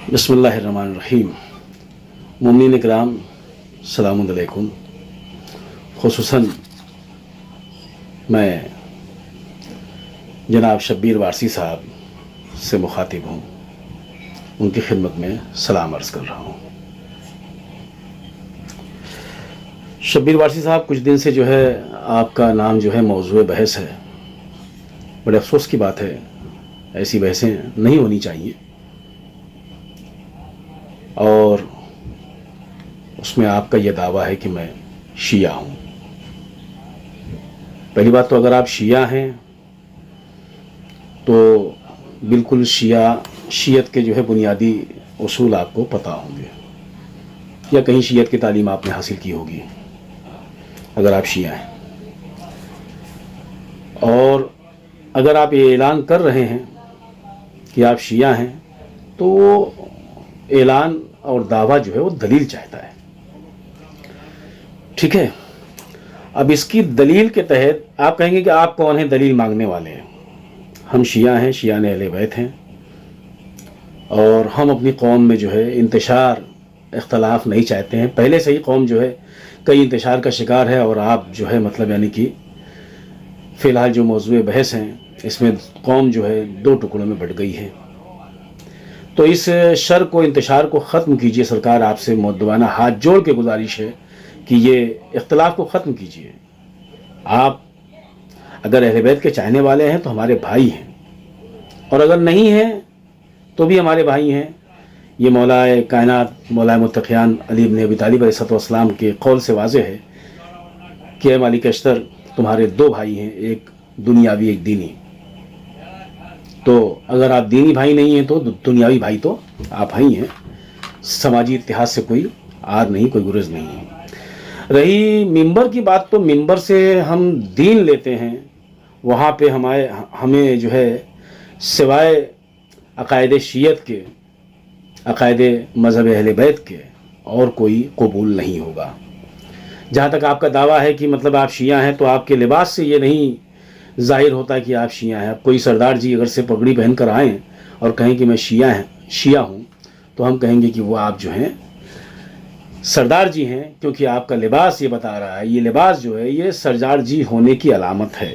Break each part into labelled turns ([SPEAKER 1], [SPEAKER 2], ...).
[SPEAKER 1] बिस्मिल्लाहिर्रहमानिर्रहीम। मुमिनीन इकराम सलाम अलैकुम। खुसूसन मैं जनाब शब्बीर वारसी साहब से मुखातिब हूँ, उनकी खिदमत में सलाम अर्ज़ कर रहा हूँ। शब्बीर वारसी साहब, कुछ दिन से जो है आपका नाम जो है मौज़ूए बहस है। बड़े अफसोस की बात है, ऐसी बहसें नहीं होनी चाहिए और उसमें आपका यह दावा है कि मैं शिया हूँ। पहली बात तो अगर आप शिया हैं तो बिल्कुल शियत के जो है बुनियादी उसूल आपको पता होंगे या कहीं शियत की तालीम आपने हासिल की होगी अगर आप शिया हैं। और अगर आप ये ऐलान कर रहे हैं कि आप शिया हैं तो वो ऐलान और दावा जो है वो दलील चाहता है, ठीक है। अब इसकी दलील के तहत आप कहेंगे कि आप कौन हैं दलील मांगने वाले हैं। हम शिया हैं, शिया ने अहले बैत हैं और हम अपनी कौम में जो है इंतशार इख्तलाफ नहीं चाहते हैं। पहले से ही कौम जो है कई इंतशार का शिकार है और आप जो है मतलब यानी कि फ़िलहाल जो मौज़ूए बहस हैं इसमें कौम जो है दो टुकड़ों में बट गई है। तो इस शर को, इंतशार को ख़त्म कीजिए। सरकार आपसे मुअद्दबाना हाथ जोड़ के गुजारिश है कि ये इख्तलाफ को ख़त्म कीजिए। आप अगर अहले बैत के चाहने वाले हैं तो हमारे भाई हैं और अगर नहीं हैं तो भी हमारे भाई हैं। ये मौलाए कायनात मौलाए मुत्तक़ियान अली इब्न अबी तालिब अलैहिस्सलाम के कौल से वाज़ेह है कि ए मालिक अश्तर, तुम्हारे दो भाई हैं, एक दुनियावी एक दीनी। तो अगर आप दीनी भाई नहीं हैं तो दुनियावी भाई तो आप ही हैं। समाजी इतिहास से कोई आर नहीं, कोई गुरेज नहीं है। रही मिंबर की बात, तो मिंबर से हम दीन लेते हैं, वहाँ पे हमें जो है सिवाय अकायदे शियत के, अकायदे मज़हब अहले बैत के और कोई कबूल नहीं होगा। जहाँ तक आपका दावा है कि मतलब आप शिया हैं, तो आपके लिबास से ये नहीं ज़ाहिर होता कि आप शिया हैं। अब कोई सरदार जी अगर से पगड़ी पहन कर आएँ और कहें कि मैं शिया हूँ तो हम कहेंगे कि वो आप जो हैं सरदार जी हैं, क्योंकि आपका लिबास ये बता रहा है। ये लिबास जो है ये सरदार जी होने की अलामत है,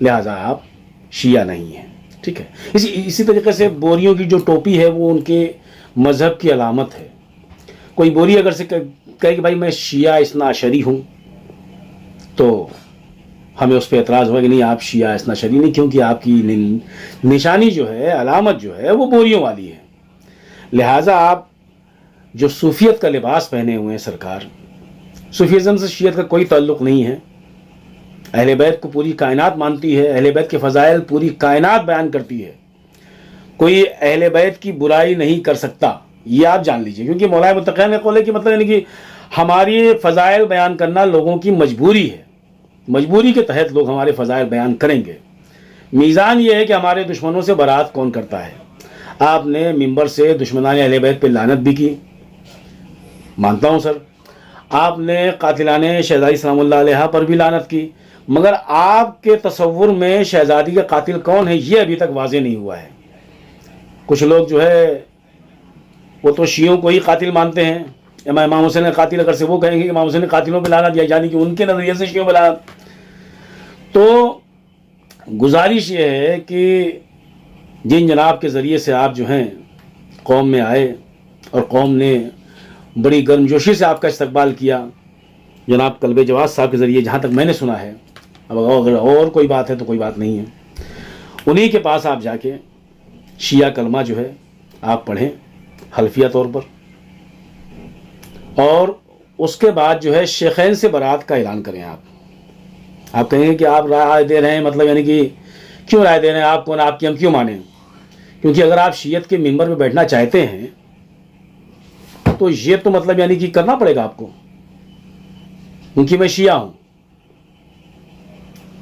[SPEAKER 1] लिहाजा आप शिया नहीं हैं, ठीक है। इसी तरीके से बोरियों की जो टोपी है वो उनके मज़हब की अलामत है। कोई बोरी अगर से कहे कि भाई मैं शिया इस्ना अशरी हूँ तो हमें उस पर एतराज़ होगा कि नहीं, आप शिया इस्ना अशरी नहीं, क्योंकि आपकी निशानी जो है, अलामत जो है वो बोरियों वाली है। लिहाजा आप जो सूफियत का लिबास पहने हुए हैं, सरकार सूफीज़म से शियत का कोई ताल्लुक़ नहीं है। अहले बैत को पूरी कायनात मानती है, अहले बैत के फ़ज़ाइल पूरी कायनात बयान करती है। कोई अहले बैत की बुराई नहीं कर सकता, ये आप जान लीजिए, क्योंकि मौलाए मुत्तक़ियान का कौल है कि मतलब यानी कि हमारी फ़ज़ाइल बयान करना लोगों की मजबूरी है। मजबूरी के तहत लोग हमारे फ़ज़ाइल बयान करेंगे। मीज़ान ये है कि हमारे दुश्मनों से बरात कौन करता है। आपने मिंबर से दुश्मनाने अहले बैत पे लानत भी की, मानता हूँ सर। आपने कातिलाने शहज़ादी सलामुल्लाह अलैहा पर भी लानत की, मगर आपके तसव्वुर में शहज़ादी का कातिल कौन है ये अभी तक वाज़ेह नहीं हुआ है। कुछ लोग जो है वो तो शियों को ही कातिल मानते हैं। इमाम हुसैन का कातिल अगर से वो कहेंगे कि इमाम हुसैन ने कातिलों पे लानत दिया, यानी कि उनके नज़रिए से शियों पे लानत। तो गुजारिश ये है कि जिन जनाब के ज़रिए से आप जो हैं कौम में आए और कौम ने बड़ी गर्मजोशी से आपका इस्तकबाल किया, जनाब कल्बे जवाद साहब के ज़रिए, जहाँ तक मैंने सुना है। अब अगर और कोई बात है तो कोई बात नहीं है। उन्हीं के पास आप जाके शिया कलमा जो है आप पढ़ें हल्फिया तौर पर, और उसके बाद जो है शेखैन से बरात का ऐलान करें। आप कहेंगे कि आप राय दे रहे हैं, मतलब यानी कि क्यों राय दे रहे हैं, आप कौन, आपकी हम क्यों माने। क्योंकि अगर आप शियत के मिंबर पे बैठना चाहते हैं तो ये तो मतलब यानी कि करना पड़ेगा आपको, क्योंकि मैं शिया हूं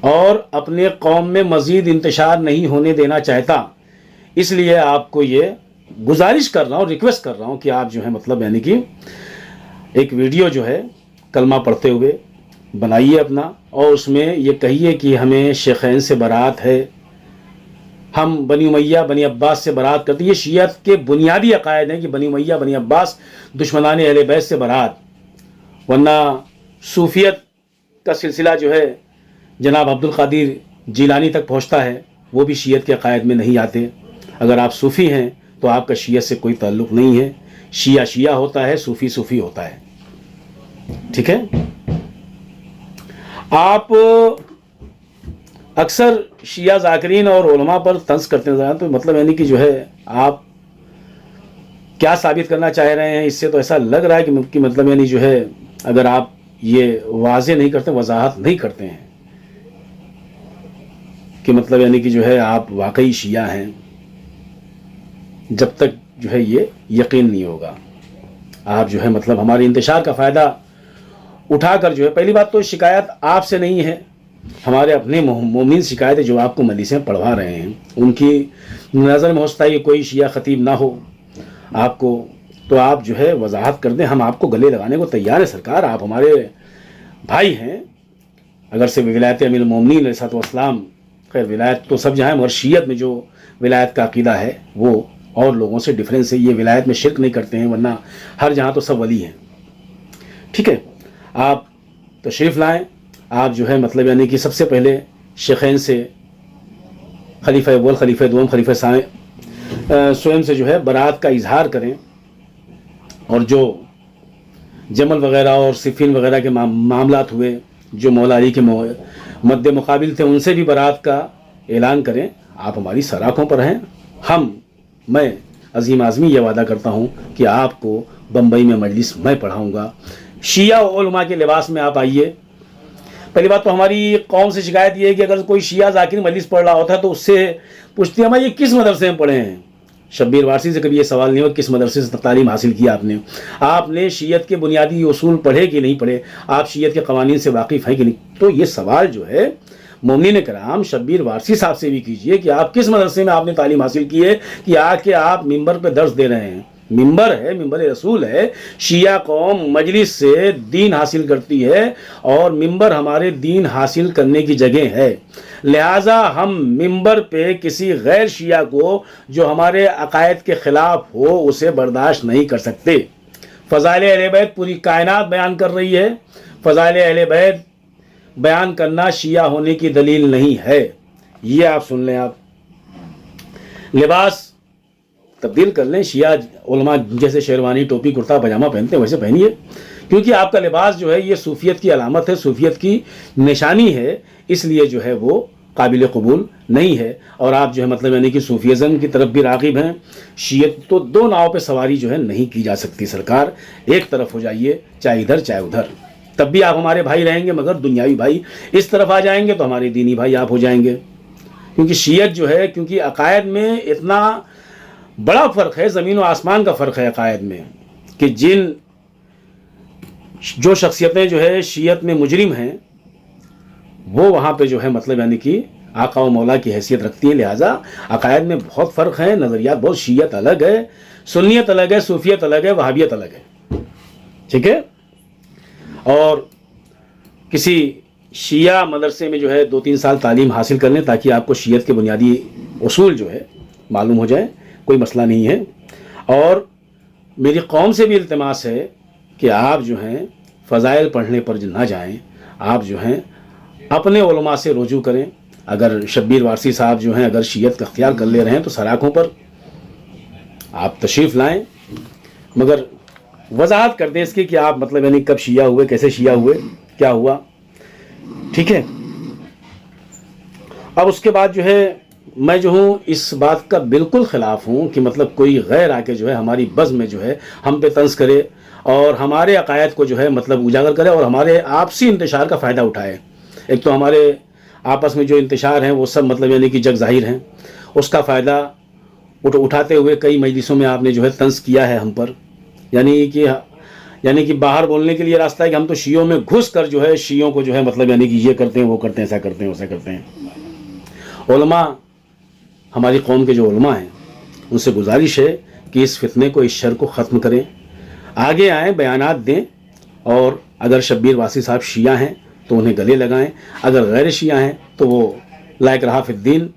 [SPEAKER 1] और अपने कौम में मज़ीद इंतशार नहीं होने देना चाहता। इसलिए आपको ये गुजारिश कर रहा हूँ, रिक्वेस्ट कर रहा हूँ कि आप जो है मतलब यानी कि एक वीडियो जो है कलमा पढ़ते हुए बनाइए अपना, और उसमें ये कहिए कि हमें शेखैन से बरात है, ہم بنی امیہ بنی عباس سے برات کرتے ہیں. یہ شیعت کے بنیادی عقائد ہیں کہ بنی امیہ بنی عباس دشمنان اہل بیت سے برات. ورنہ صوفیت کا سلسلہ جو ہے جناب عبد القادر جیلانی تک پہنچتا ہے، وہ بھی شیعت کے عقائد میں نہیں آتے. اگر آپ صوفی ہیں تو آپ کا شیعت سے کوئی تعلق نہیں ہے. شیعہ شیعہ ہوتا ہے، صوفی صوفی ہوتا ہے. ٹھیک ہے. آپ اکثر شیعہ ذاکرین اور علماء پر طنز کرتے نظر آتے، تو مطلب یعنی کہ جو ہے آپ کیا ثابت کرنا چاہ رہے ہیں؟ اس سے تو ایسا لگ رہا ہے کہ مطلب یعنی جو ہے اگر آپ یہ واضح نہیں کرتے، وضاحت نہیں کرتے ہیں کہ مطلب یعنی کہ جو ہے آپ واقعی شیعہ ہیں، جب تک جو ہے یہ یقین نہیں ہوگا. آپ جو ہے مطلب ہمارے انتشار کا فائدہ اٹھا کر جو ہے، پہلی بات تو شکایت آپ سے نہیں ہے، ہمارے اپنے مومن شکایت ہے جو آپ کو مجلسیں پڑھوا رہے ہیں. ان کی نظر میں ہو سکتا ہے کہ کوئی شیعہ خطیب نہ ہو آپ کو، تو آپ جو ہے وضاحت کر دیں. ہم آپ کو گلے لگانے کو تیار ہیں سرکار، آپ ہمارے بھائی ہیں. اگر سے ولایت امیر المومنین علیہ الصلوۃ والسلام، خیر ولایت تو سب جہاں ہے، مگر شیعت میں جو ولایت کا عقیدہ ہے وہ اور لوگوں سے ڈیفرنس ہے. یہ ولایت میں شرک نہیں کرتے ہیں، ورنہ ہر جہاں تو سب ولی ہیں. ٹھیک ہے. آپ تشریف لائیں. آپ جو ہے مطلب یعنی کہ سب سے پہلے شیخین سے، خلیفہ اول، خلیفہ دوم، خلیفہ ثانی سوئم سے جو ہے برات کا اظہار کریں، اور جو جمل وغیرہ اور صفین وغیرہ کے معاملات ہوئے جو مولا علی کے مد مقابل تھے، ان سے بھی برات کا اعلان کریں. آپ ہماری سراخوں پر ہیں. میں عظیم آزمی یہ وعدہ کرتا ہوں کہ آپ کو بمبئی میں مجلس میں پڑھاؤں گا. شیعہ و علماء کے لباس میں آپ آئیے. پہلی بات تو ہماری قوم سے شکایت یہ ہے کہ اگر کوئی شیعہ ذاکر مجلس پڑھ رہا ہوتا ہے تو اس سے پوچھتے ہیں یہ کس مدرسے میں پڑھے ہیں. شبیر وارسی سے کبھی یہ سوال نہیں ہو کس مدرسے سے تعلیم حاصل کیا آپ نے شیعت کے بنیادی اصول پڑھے کہ نہیں پڑھے، آپ شیعت کے قوانین سے واقف ہیں کہ نہیں. تو یہ سوال جو ہے مومنین کرام شبیر وارسی صاحب سے بھی کیجئے کہ آپ کس مدرسے میں آپ نے تعلیم حاصل کی ہے کہ آ کے آپ ممبر پہ درس دے رہے ہیں. ممبر ہے، ممبر رسول ہے. شیعہ قوم مجلس سے دین حاصل کرتی ہے، اور ممبر ہمارے دین حاصل کرنے کی جگہ ہے. لہٰذا ہم ممبر پہ کسی غیر شیعہ کو جو ہمارے عقائد کے خلاف ہو اسے برداشت نہیں کر سکتے. فضائل اہل بیت پوری کائنات بیان کر رہی ہے. فضائل اہل بیت بیان کرنا شیعہ ہونے کی دلیل نہیں ہے. یہ آپ سن لیں. آپ لباس تبدیل کر لیں. شیعہ علماء جیسے شیروانی، ٹوپی، کرتا پاجامہ پہنتے ہیں ویسے پہنیے، کیونکہ آپ کا لباس جو ہے یہ صوفیت کی علامت ہے، صوفیت کی نشانی ہے. اس لیے جو ہے وہ قابل قبول نہیں ہے. اور آپ جو ہے مطلب یعنی کہ صوفیزم کی طرف بھی راغب ہیں. شیعت تو دو ناؤ پہ سواری جو ہے نہیں کی جا سکتی سرکار. ایک طرف ہو جائیے، چاہے ادھر چاہے ادھر، تب بھی آپ ہمارے بھائی رہیں گے. مگر دنیاوی بھائی اس طرف آ جائیں گے تو ہمارے دینی بھائی آپ ہو جائیں گے. کیونکہ شیعت جو ہے، کیونکہ عقائد میں اتنا بڑا فرق ہے، زمین و آسمان کا فرق ہے عقائد میں، کہ جو شخصیتیں جو ہے شیعت میں مجرم ہیں وہ وہاں پہ جو ہے مطلب یعنی کہ آقا و مولا کی حیثیت رکھتی ہیں. لہٰذا عقائد میں بہت فرق ہے، نظریات بہت. شیعت الگ ہے، سنیت الگ ہے، صوفیت الگ ہے، وہابیت الگ ہے. ٹھیک ہے. اور کسی شیعہ مدرسے میں جو ہے 2-3 سال تعلیم حاصل کر لیں تاکہ آپ کو شیعت کے بنیادی اصول جو ہے معلوم ہو جائے. کوئی مسئلہ نہیں ہے. اور میری قوم سے بھی التماس ہے کہ آپ جو ہیں فضائل پڑھنے پر نہ جائیں. آپ جو ہیں اپنے علماء سے رجوع کریں. اگر شبیر وارسی صاحب جو ہیں اگر شیعت کا اختیار کر لے رہے ہیں تو سراخوں پر آپ تشریف لائیں، مگر وضاحت کر دیں اس کی کہ آپ مطلب یعنی کب شیعہ ہوئے، کیسے شیعہ ہوئے، کیا ہوا. ٹھیک ہے. اب اس کے بعد جو ہے میں جو ہوں اس بات کا بالکل خلاف ہوں کہ مطلب کوئی غیر آ کے جو ہے ہماری بزم میں جو ہے ہم پہ طنز کرے اور ہمارے عقائد کو جو ہے مطلب اجاگر کرے اور ہمارے آپسی انتشار کا فائدہ اٹھائے. ایک تو ہمارے آپس میں جو انتشار ہیں وہ سب مطلب یعنی کہ جگ ظاہر ہیں، اس کا فائدہ اٹھاتے ہوئے کئی مجلسوں میں آپ نے جو ہے طنز کیا ہے ہم پر. یعنی کہ باہر بولنے کے لیے راستہ ہے کہ ہم تو شیعوں میں گھس کر جو ہے شیعوں کو جو ہے مطلب یعنی کہ یہ کرتے ہیں، وہ کرتے ہیں، ایسا کرتے ہیں، ویسا کرتے ہیں. علماء، ہماری قوم کے جو علماء ہیں ان سے گزارش ہے کہ اس فتنے کو، اس شر کو ختم کریں، آگے آئیں، بیانات دیں. اور اگر شبیر وارسی صاحب شیعہ ہیں تو انہیں گلے لگائیں. اگر غیر شیعہ ہیں تو وہ لا اکراہ فی الدین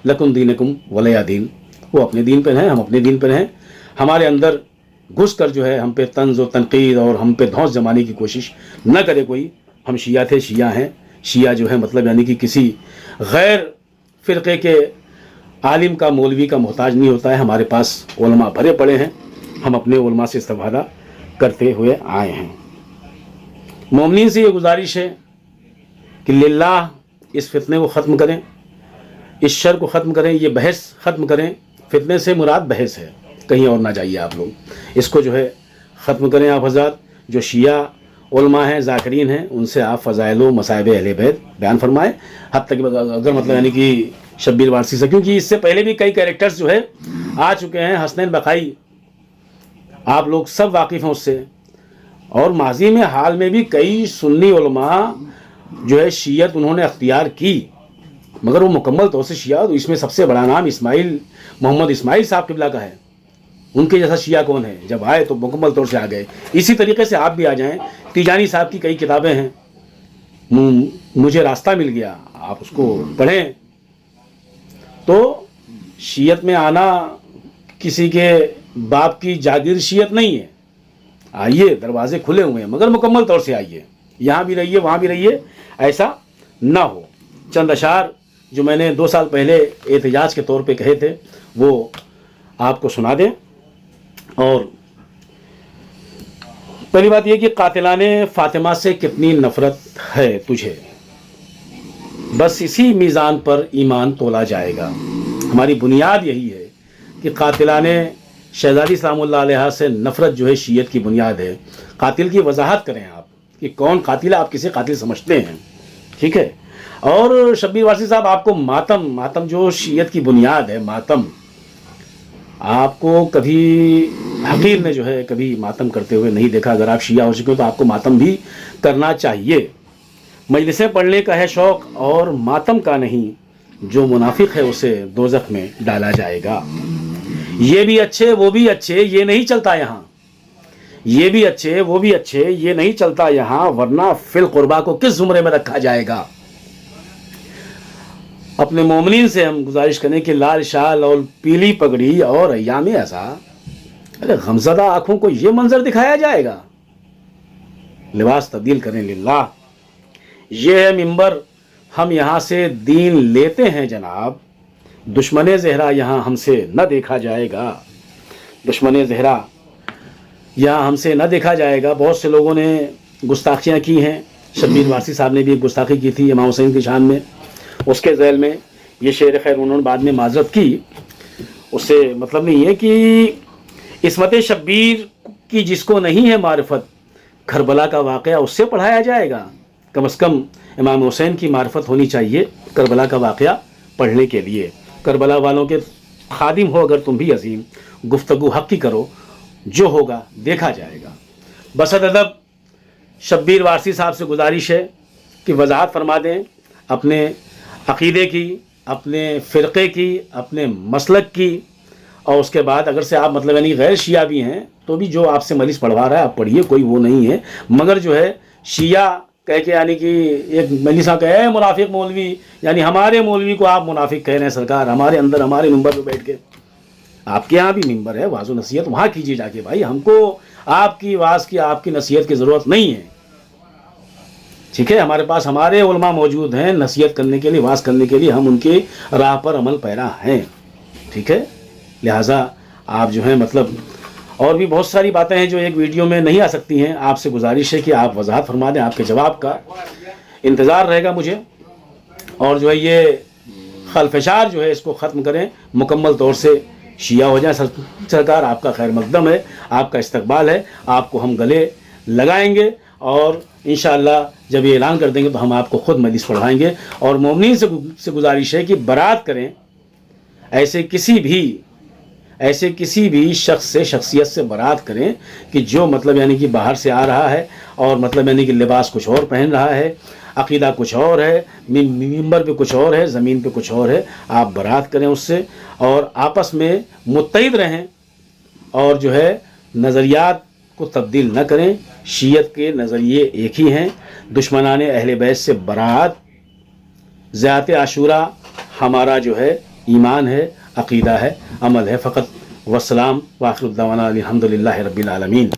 [SPEAKER 1] लकुम दीनकुम वलिया दीन। वो अपने दीन पर हैं, हम अपने दीन पर हैं। हमारे अंदर घुस कर जो है हम पे तंज और तनकीद और हम पे धौंस जमाने की कोशिश न करे कोई। हम शिया थे, शिया हैं। शिया जो है मतलब यानी कि किसी गैर फ़िरक़े के आलिम का, मौलवी का मोहताज नहीं होता है। हमारे पास उलमा भरे पड़े हैं, हम अपने उलमा से इस्तिफ़ादा करते हुए आए हैं। मोमिनीन से ये गुजारिश है कि लिल्लाह इस फितने को ख़त्म करें, इस शर को ख़त्म करें, ये बहस ख़त्म करें। फितने से मुराद बहस है, कहीं और ना जाइए आप लोग। इसको जो है ख़त्म करें आप हज़रात। जो शिया उलमा हैं, ज़ाकिरीन हैं, उनसे आप फ़ज़ाइल व मसाइब अहले बैत बयान फरमाएँ। हत्ता कि अगर मतलब यानी कि शब्बीर वारसी से, क्योंकि इससे पहले भी कई कैरेक्टर्स जो है आ चुके हैं। हसनैन बकाई, आप लोग सब वाकिफ़ हैं उससे। और माजी में हाल में भी कई सुन्नी उलमा जो है शियत उन्होंने अख्तियार की, मगर वो मुकम्मल तौर से शिया। तो इसमें सबसे बड़ा नाम मोहम्मद इस्माइल साहब किबला का है। उनके जैसा शिया कौन है? जब आए तो मुकम्मल तौर से आ गए। इसी तरीके से आप भी आ जाएं। तिजानी साहब की कई किताबें हैं, मुझे रास्ता मिल गया, आप उसको पढ़ें। तो शियत में आना किसी के बाप की जागीर शियत नहीं है। आइए, दरवाजे खुले हुए हैं, मगर मुकम्मल तौर से आइए। यहाँ भी रहिए, वहाँ भी रहिए, ऐसा ना हो। चंद अशार जो मैंने 2 साल पहले एहतजाज के तौर पे कहे थे वो आपको सुना दें। और पहली बात यह कि कातिलाने फातिमा से कितनी नफ़रत है तुझे, बस इसी मीज़ान पर ईमान तोला जाएगा। हमारी बुनियाद यही है कि कातिलाने शहज़ादी सलामुल्लाह अलैहा से नफ़रत जो है शियत की बुनियाद है। कातिल की वजाहत करें आप कि कौन कातिल है, आप किसे कातिल समझते हैं, ठीक है। और शब्बीर वारसी साहब, आपको मातम जो शियत की बुनियाद है, मातम, आपको कभी हकीर ने जो है कभी मातम करते हुए नहीं देखा। अगर आप शिया हो चुके हो तो आपको मातम भी करना चाहिए। मजलिसें पढ़ने का है शौक़ और मातम का नहीं, जो मुनाफिक है उसे दोज़ख में डाला जाएगा। ये भी अच्छे वो भी अच्छे, ये नहीं चलता यहाँ। ये भी अच्छे वो भी अच्छे, ये नहीं चलता यहाँ, वरना फिल कुर्बा को किस ज़ुमरे में रखा जाएगा। अपने मोमिनीन से हम गुजारिश करें कि लाल शाल और पीली पगड़ी और अय्याम ऐसा, अरे गमज़दा आंखों को ये मंजर दिखाया जाएगा। लिबास तब्दील करें लिल्लाह। ये है मिंबर, हम यहाँ से दीन लेते हैं जनाब। दुश्मने ज़हरा यहाँ हमसे न देखा जाएगा। दुश्मने ज़हरा यहाँ हमसे न देखा जाएगा। बहुत से लोगों ने गुस्ताखियाँ की हैं। शब्बीर वारसी साहब ने भी एक गुस्ताखी की थी इमाम हुसैन की शान में। उसके ज़ैल में ये शेर खैर उन्होंने बाद में माजरत की। उससे मतलब नहीं है कि इस्मत शब्बीर की जिसको नहीं है मारिफत, करबला का वाक़या उससे पढ़ाया जाएगा। कम से कम इमाम हुसैन की मारिफत होनी चाहिए करबला का वाक़या पढ़ने के लिए। करबला वालों के खादिम हो अगर तुम भी अजीम, गुफ्तगू हक़ की करो, जो होगा देखा जाएगा। बसद अदब शब्बीर वारसी साहब से गुजारिश है कि वजाहत फरमा दें अपने अक़ीदे की, अपने फ़िरक़े की, अपने मसलक की। और उसके बाद अगर से आप मतलब यानी गैर शिया भी हैं तो भी जो आपसे मजलिस पढ़वा रहा है आप पढ़िए, कोई वो नहीं है। मगर जो है शिया कह के यानी कि एक मजलिसा कहे मुनाफिक मौलवी, यानी हमारे मौलवी को आप मुनाफिक कह रहे हैं सरकार, हमारे अंदर हमारे मिंबर पे बैठ के। आपके यहाँ भी मिंबर है, वाज़ नसीहत वहाँ कीजिए जाके भाई। हमको आपकी वाज़ की, आपकी नसीहत की ज़रूरत नहीं है, ठीक है। हमारे पास हमारे उलमा मौजूद हैं नसीहत करने के लिए, वाज़ करने के लिए। हम उनके राह पर अमल पैरा हैं, ठीक है। लिहाजा आप जो हैं मतलब और भी बहुत सारी बातें हैं जो एक वीडियो में नहीं आ सकती हैं। आपसे गुजारिश है कि आप वजाहत फरमा दें, आपके जवाब का इंतज़ार रहेगा मुझे। और जो है ये खलफशार जो है इसको ख़त्म करें, मुकम्मल तौर से शिया हो जाए। सरकार आपका खैर मकदम है, आपका इस्तकबाल है, आपको हम गले लगाएंगे। और इंशाअल्लाह जब ये ऐलान कर देंगे तो हम आपको ख़ुद मजलिस पढ़ाएंगे। और मोमिनीन से गुजारिश है कि बरात करें, ऐसे किसी भी शख्स से, शख्सियत से बरात करें कि जो मतलब यानी कि बाहर से आ रहा है और मतलब यानी कि लिबास कुछ और पहन रहा है, अक़ीदा कुछ और है, मिंबर पे कुछ और है, ज़मीन पे कुछ और है। आप बरात करें उससे और आपस में मुत्तहिद रहें और जो है नज़रियात को तब्दील न करें। शियत के नज़रिए एक ही हैं। दुश्मनाने अहले बैत से बरात, ज़ियारत आशूरा हमारा जो है ایمان ہے، عقیدہ ہے، عمل ہے فقط. والسلام وآخر الدعوانا الحمدللہ رب العالمین.